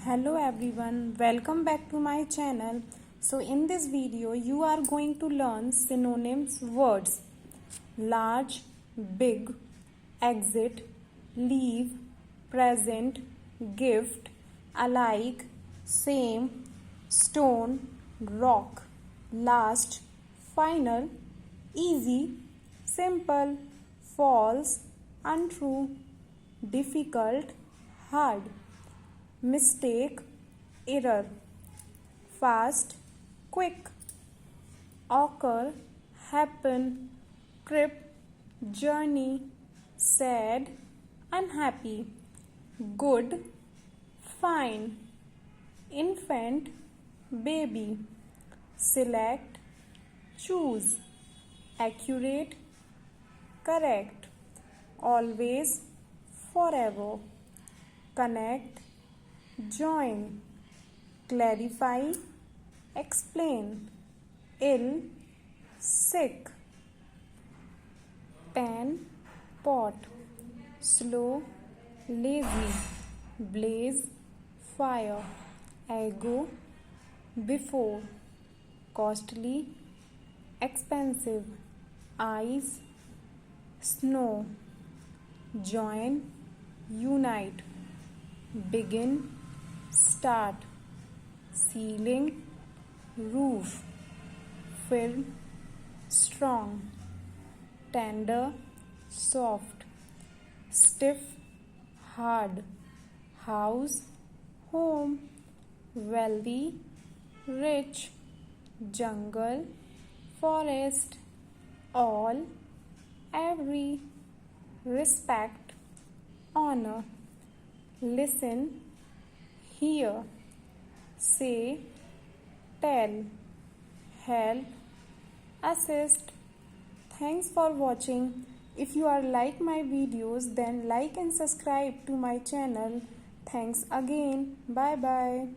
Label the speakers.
Speaker 1: Hello everyone, welcome back to my channel. So in this video you are going to learn synonyms words: large, big, exit, leave, present, gift, alike, same, stone, rock, last, final, easy, simple, false, untrue, difficult, hard, mistake, error, fast, quick, occur, happen, trip, journey, sad, unhappy, good, fine, infant, baby, select, choose, accurate, correct, always, forever, connect, join, clarify, explain, ill, sick, pan, pot, slow, lazy, blaze, fire, ago, before, costly, expensive, ice, snow, join, unite, begin, start, ceiling, roof, firm, strong, tender, soft, stiff, hard, house, home, wealthy, rich, jungle, forest, all, every, respect, honor, listen, hear, say, tell, help, assist. Thanks for watching. If you are like my videos, then like and subscribe to my channel. Thanks again. Bye bye.